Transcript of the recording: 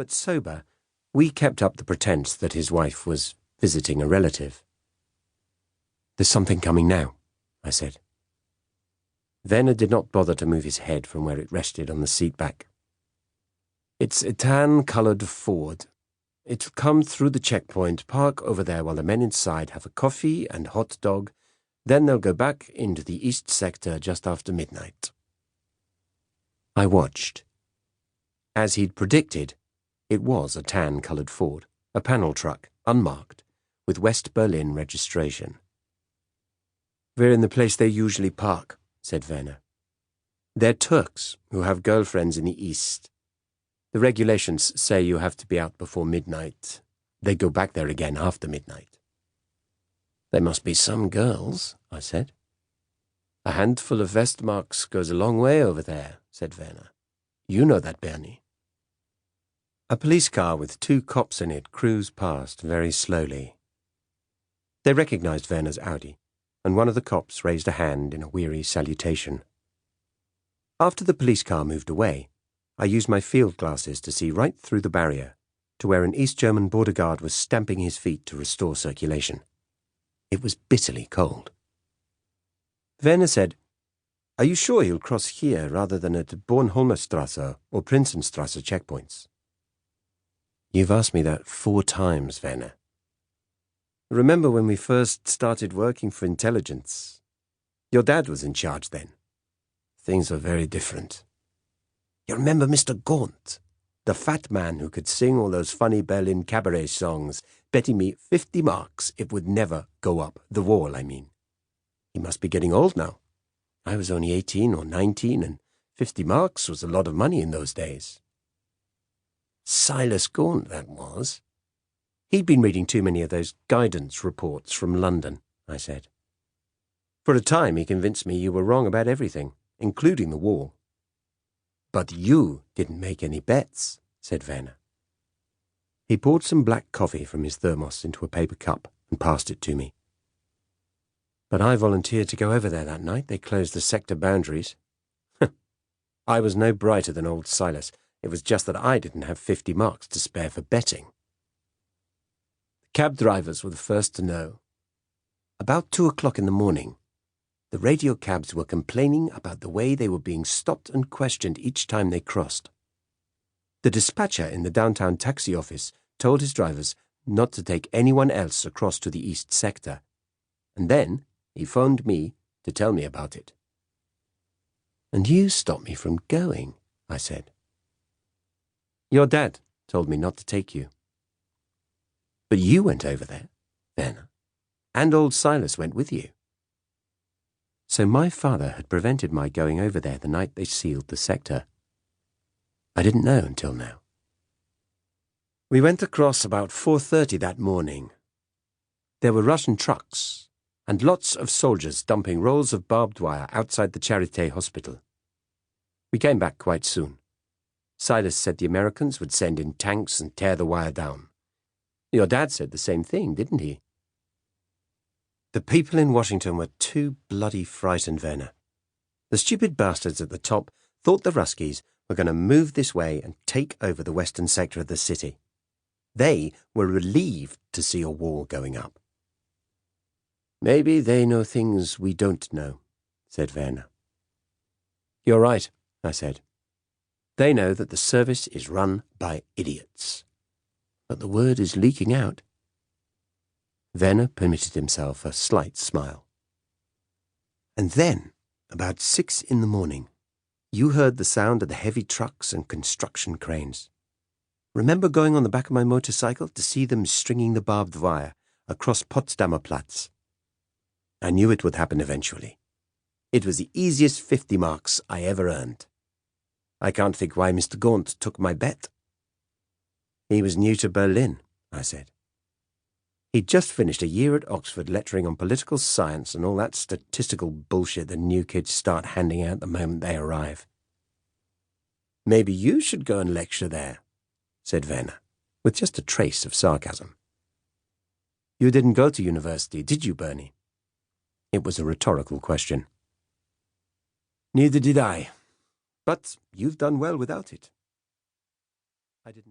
but sober, we kept up the pretense that his wife was visiting a relative. "There's something coming now," I said. Werner did not bother to move his head from where it rested on the seat back. "It's a tan-coloured Ford. It'll come through the checkpoint, park over there while the men inside have a coffee and hot dog. Then they'll go back into the east sector just after midnight." I watched. As he'd predicted, it was a tan-coloured Ford, a panel truck, unmarked, with West Berlin registration. "We're in the place they usually park," said Werner. "They're Turks who have girlfriends in the east. The regulations say you have to be out before midnight. They go back there again after midnight." "There must be some girls," I said. "A handful of Westmarks goes a long way over there," said Werner. "You know that, Bernie." A police car with 2 cops in it cruised past very slowly. They recognized Werner's Audi, and one of the cops raised a hand in a weary salutation. After the police car moved away, I used my field glasses to see right through the barrier to where an East German border guard was stamping his feet to restore circulation. It was bitterly cold. Werner said, "Are you sure he'll cross here rather than at Bornholmerstrasse or Prinzenstrasse checkpoints?" "You've asked me that 4 times, Werner. Remember when we first started working for intelligence? Your dad was in charge then. Things were very different. You remember Mr. Gaunt, the fat man who could sing all those funny Berlin cabaret songs, betting me 50 marks it would never go up the wall, I mean. He must be getting old now. I was only 18 or 19, and 50 marks was a lot of money in those days." Silas Gaunt, that was. He'd been reading too many of those guidance reports from London, I said. "For a time he convinced me you were wrong about everything, including the wall." "But you didn't make any bets," said Werner. He poured some black coffee from his thermos into a paper cup and passed it to me. "But I volunteered to go over there that night. They closed the sector boundaries." I was no brighter than old Silas. It was just that I didn't have 50 marks to spare for betting. The cab drivers were the first to know. About 2 o'clock in the morning, the radio cabs were complaining about the way they were being stopped and questioned each time they crossed. The dispatcher in the downtown taxi office told his drivers not to take anyone else across to the east sector, and then he phoned me to tell me about it. "And you stopped me from going," I said. "Your dad told me not to take you." "But you went over there, Werner, and old Silas went with you." So my father had prevented my going over there the night they sealed the sector. I didn't know until now. We went across about 4:30 that morning. There were Russian trucks and lots of soldiers dumping rolls of barbed wire outside the Charité hospital. We came back quite soon. Silas said the Americans would send in tanks and tear the wire down. Your dad said the same thing, didn't he? The people in Washington were too bloody frightened, Werner. The stupid bastards at the top thought the Ruskies were going to move this way and take over the western sector of the city. They were relieved to see a wall going up. "Maybe they know things we don't know," said Werner. "You're right," I said. "They know that the service is run by idiots. But the word is leaking out." Werner permitted himself a slight smile. "And then, about 6 in the morning, you heard the sound of the heavy trucks and construction cranes. Remember going on the back of my motorcycle to see them stringing the barbed wire across Potsdamer Platz? I knew it would happen eventually. It was the easiest 50 marks I ever earned. I can't think why Mr. Gaunt took my bet." "He was new to Berlin," I said. "He'd just finished a year at Oxford lecturing on political science and all that statistical bullshit the new kids start handing out the moment they arrive." "Maybe you should go and lecture there," said Werner, with just a trace of sarcasm. "You didn't go to university, did you, Bernie?" It was a rhetorical question. "Neither did I. But you've done well without it." I didn't